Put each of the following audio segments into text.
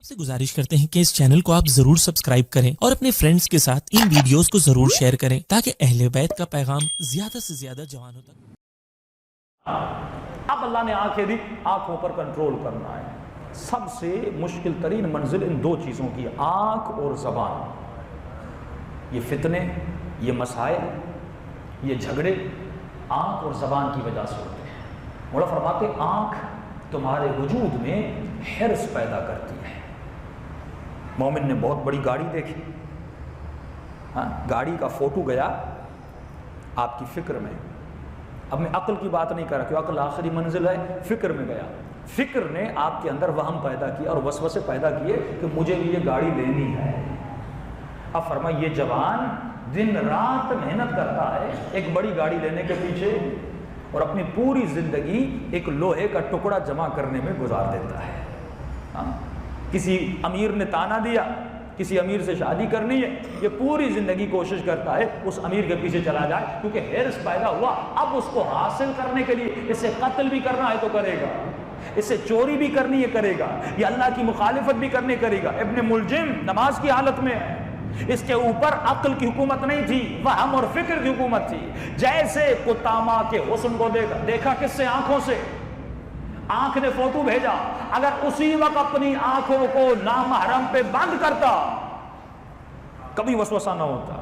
से गुजारिश करते हैं कि इस चैनल को आप जरूर सब्सक्राइब करें और अपने फ्रेंड्स के साथ इन वीडियोस को जरूर शेयर करें ताकि अहले बैत का पैगाम ज्यादा से ज्यादा जवानों तक। अब अल्लाह ने आंखें दी, आंखों पर कंट्रोल करना है। सबसे मुश्किल तरीन मंजिल इन दो चीज़ों की, आंख और ज़बान। ये फितने, ये मसाइल, ये झगड़े आंख और ज़बान की वजह से होते हैं। मौला फरमाते आंख तुम्हारे वजूद में हिर्स पैदा करती है। मोमिन ने बहुत बड़ी गाड़ी देखी, हाँ, गाड़ी का फोटो गया आपकी फिक्र में। अब मैं अक्ल की बात नहीं कर रहा क्योंकि अक्ल आखिरी मंजिल है, फिक्र में गया। फिक्र ने आपके अंदर वहम पैदा किया और वसवसे पैदा किए कि मुझे भी ये गाड़ी लेनी है। अब फरमा ये जवान दिन रात मेहनत करता है एक बड़ी गाड़ी लेने के पीछे और अपनी पूरी जिंदगी एक लोहे का टुकड़ा जमा करने में गुजार देता है। हाँ? किसी अमीर ने ताना दिया, किसी अमीर से शादी करनी है, ये पूरी जिंदगी कोशिश करता है उस अमीर के पीछे चला जाए क्योंकि हिर्स पैदा हुआ। अब उसको हासिल करने के लिए इसे कत्ल भी करना है तो करेगा, इसे चोरी भी करनी है करेगा, ये अल्लाह की मुखालिफत भी करने करेगा। इब्न मुलजिम नमाज की हालत में है, इसके ऊपर अक्ल की हुकूमत नहीं थी, वहम और फिक्र की हुकूमत थी। जैसे कुतामा के हुस्न को देखा किससे? आंखों से। आंख ने फोटो भेजा, अगर उसी वक्त अपनी आंखों को नामहरम पे बंद करता कभी वसवसा ना होता।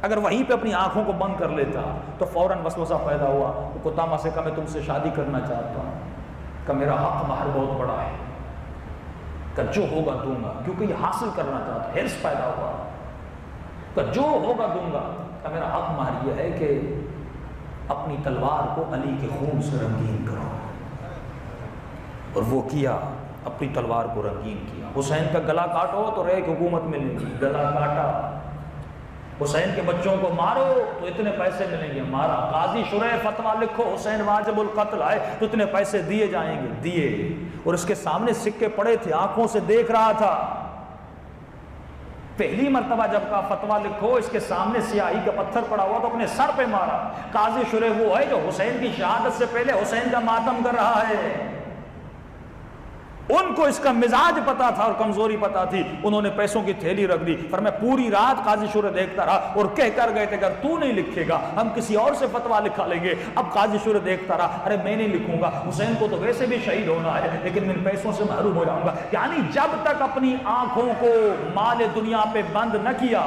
अगर वहीं पे अपनी आंखों को बंद कर लेता तो फौरन वसवसा पैदा हुआ। तो कुतामा से कहा मैं तुमसे शादी करना चाहता हूँ, कहा मेरा हक महर बहुत बड़ा है, कहा जो होगा दूंगा, क्योंकि ये हासिल करना चाहता, हिर्स पैदा हुआ। कहा जो होगा दूंगा, कहा मेरा हक महर यह है कि अपनी तलवार को अली के खून से रंगीन करो। और वो किया, अपनी तलवार को रंगीन किया। हुसैन का गला काटो तो रेक हुकूमत मिलेगी, गला काटा। हुसैन के बच्चों को मारो तो इतने पैसे मिलेंगे, मारा। काजी शुरह फतवा लिखो हुसैन वाजिबुल कत्ल आए तो इतने पैसे दिए जाएंगे, दिए। और इसके सामने सिक्के पड़े थे, आंखों से देख रहा था। पहली मर्तबा जब का फतवा लिखो, इसके सामने स्याही का पत्थर पड़ा हुआ तो अपने सर पे मारा। काजी शुरह वो है जो हुसैन की शहादत से पहले हुसैन का मातम कर रहा है। उनको इसका मिजाज पता था और कमजोरी पता थी, उन्होंने पैसों की थैली रख दी। पर मैं पूरी रात काजी शुरे देखता रहा और कह कर गए थे अगर तू नहीं लिखेगा हम किसी और से फतवा लिखा लेंगे। अब काजी शुरे देखता रहा, अरे मैं नहीं लिखूंगा, हुसैन को तो वैसे भी शहीद होना है, लेकिन मैं पैसों से महरूम हो जाऊंगा। यानी जब तक अपनी आंखों को माल दुनिया पे बंद न किया,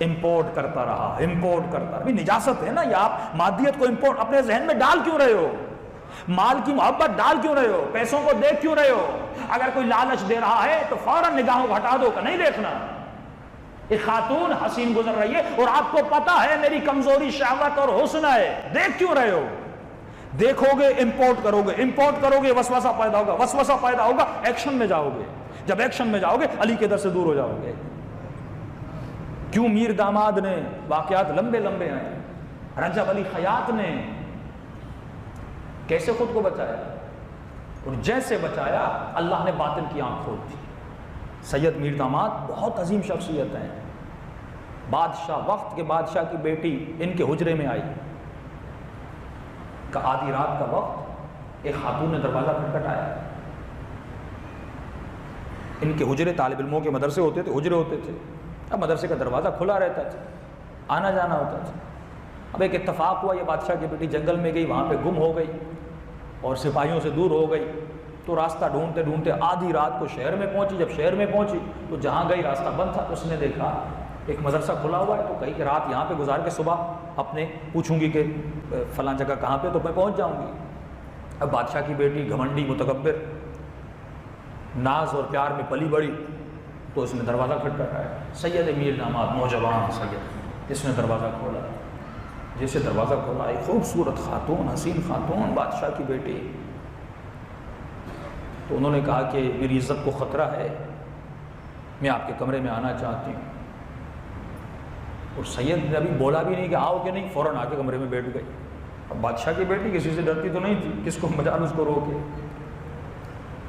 इंपोर्ट करता रहा, इंपोर्ट करता रहा। निजासत है ना ये, आप मादियत को इंपोर्ट अपने जहन में डाल क्यों रहे हो? माल की मोहब्बत डाल क्यों रहे हो? पैसों को देख क्यों रहे हो? अगर कोई लालच दे रहा है तो फौरन निगाहों को हटा दो, का नहीं देखना। एक खातून हसीन गुजर रही है और आपको पता है मेरी कमजोरी शहवत और हुस्न है, देख क्यों रहे हो? देखोगे इंपोर्ट करोगे, इंपोर्ट करोगे वसवसा पैदा होगा, वसवसा पैदा होगा एक्शन में जाओगे, जब एक्शन में जाओगे अली के दर से दूर हो जाओगे। क्यों मीर दामाद ने, वाकयात लंबे लंबे आए, रजब अली खयात ने कैसे खुद को बचाया और जैसे बचाया अल्लाह ने बातिन की आंख खोल दी। सैयद मीर दामाद बहुत अजीम शख्सियत हैं, बादशाह, वक्त के बादशाह की बेटी इनके हुजरे में आई। का आधी रात का वक्त एक खातून ने दरवाजा खटखटाया। इनके हुजरे तालिब इल्मों के मदरसे होते थे, हुजरे होते थे। अब मदरसे का दरवाजा खुला रहता था, आना जाना होता था। अब एक इत्तफाक हुआ, ये बादशाह की बेटी जंगल में गई, वहाँ पे गुम हो गई और सिपाहियों से दूर हो गई। तो रास्ता ढूंढते ढूंढते आधी रात को शहर में पहुंची। जब शहर में पहुंची तो जहाँ गई रास्ता बंद था। तो उसने देखा एक मदरसा खुला हुआ है, तो कहीं कि रात यहाँ पे गुजार के सुबह अपने पूछूंगी कि फलां जगह कहाँ पे, तो मैं पहुँच जाऊँगी। अब बादशाह की बेटी घमंडी, मुतकब्बिर, नाज और प्यार में पली बड़ी, तो उसने दरवाज़ा खटखटाया। सैयद मीर दामाद, नौजवान सैयद, इसने दरवाज़ा खोला। जैसे दरवाज़ा खोला, एक खूबसूरत खातून, हसीन खातून, बादशाह की बेटी। तो उन्होंने कहा कि मेरी इज़्ज़त को ख़तरा है, मैं आपके कमरे में आना चाहती हूँ। और सैयद ने अभी बोला भी नहीं कि आओ कि नहीं, फ़ौरन आके कमरे में बैठ गई। अब बादशाह की बेटी किसी से डरती तो नहीं थी, किसको मजाल उसको रोके।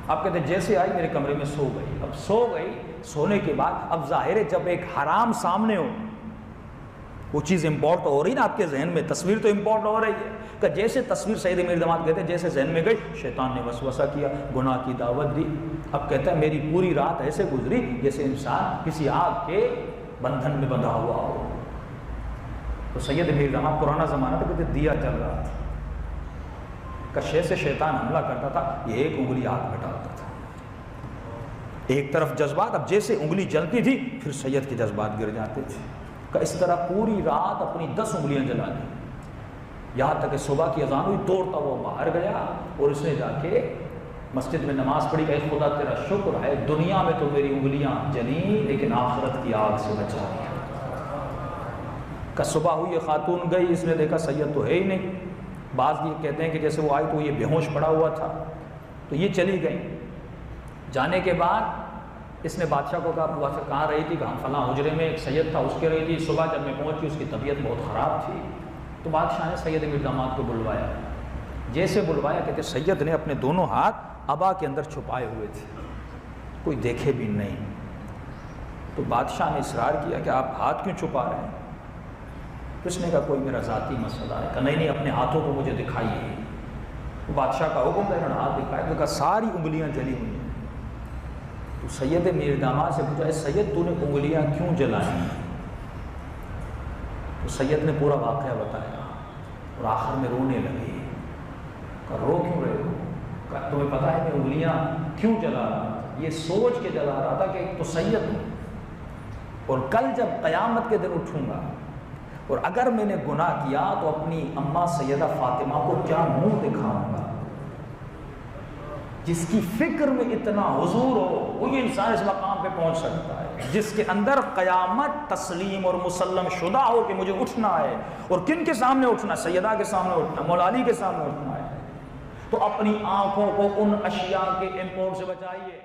आप कहते जैसे आई मेरे कमरे में सो गई। अब सो गई, सोने के बाद अब ज़ाहिर है जब एक हराम सामने हो وہ چیز امپورٹ ہو رہی نا آپ کے ذہن میں، تصویر تو امپورٹ ہو رہی ہے کہ جیسے تصویر سید امیر داماد کہتے ہیں جیسے ذہن میں گئی، شیطان نے وسوسہ کیا، گناہ کی دعوت دی. اب کہتا ہے میری پوری رات ایسے گزری جیسے انسان کسی آگ کے بندھن میں بندھا ہوا ہو. تو سید امیر داماد پرانا زمانہ تھا، کہتے دیا چل رہا تھا، کشے سے شیطان حملہ کرتا تھا، یہ ایک انگلی آگ میں ڈالتا تھا. ایک طرف جذبات، اب جیسے انگلی جلتی تھی پھر سید کے جذبات گر جاتے تھے. کہ اس طرح پوری رات اپنی 10 انگلیاں جلا دی، یہاں تک کہ صبح کی اذان ہوئی، دوڑتا وہ باہر گیا اور اس نے جا کے مسجد میں نماز پڑھی کہ خدا تیرا شکر ہے، دنیا میں تو میری انگلیاں جلی لیکن آخرت کی آگ سے بچا دیا. کہ صبح ہوئی، یہ خاتون گئی، اس نے دیکھا سید تو ہے ہی نہیں. بعض یہ کہتے ہیں کہ جیسے وہ آئی تو یہ بے ہوش پڑا ہوا تھا، تو یہ چلی گئی. جانے کے بعد اس نے بادشاہ کو کہا، بادشاہ کہاں رہی تھی؟ کہ ہم فلاں حجرے میں ایک سید تھا اس کے رہی تھی، صبح جب میں پہنچی اس کی طبیعت بہت خراب تھی. تو بادشاہ نے سید امیر داماد کو بلوایا. جیسے بلوایا کہتے سید نے اپنے دونوں ہاتھ عبا کے اندر چھپائے ہوئے تھے، کوئی دیکھے بھی نہیں. تو بادشاہ نے اصرار کیا کہ آپ ہاتھ کیوں چھپا رہے ہیں؟ تو اس نے کہا کوئی میرا ذاتی مسئلہ ہے. کہ نہیں اپنے ہاتھوں کو مجھے دکھائیے. تو بادشاہ کا حکم تھا، انہوں نے ہاتھ دکھائے تو کہا ساری انگلیاں جلی ہوئی ہیں. تو سید امیر داماد سے پوچھا، اے سید تو نے انگلیاں کیوں جلائیں؟ تو سید نے پورا واقعہ بتایا اور آخر میں رونے لگے. کہ رو کیوں رہے ہو؟ کہ تمہیں پتہ ہے میں انگلیاں کیوں جلا رہا تھا؟ یہ سوچ کے جلا رہا تھا کہ ایک تو سید ہوں اور کل جب قیامت کے دن اٹھوں گا اور اگر میں نے گناہ کیا تو اپنی اماں سیدہ فاطمہ کو کیا منہ دکھاؤں گا. جس کی فکر میں اتنا حضور ہو وہی انسان اس مقام پہ پہنچ سکتا ہے، جس کے اندر قیامت تسلیم اور مسلم شدہ ہو کہ مجھے اٹھنا ہے. اور کن کے سامنے اٹھنا؟ سیدہ کے سامنے اٹھنا، مولا علی کے سامنے اٹھنا ہے. تو اپنی آنکھوں کو ان اشیاء کے امپورٹ سے بچائیے.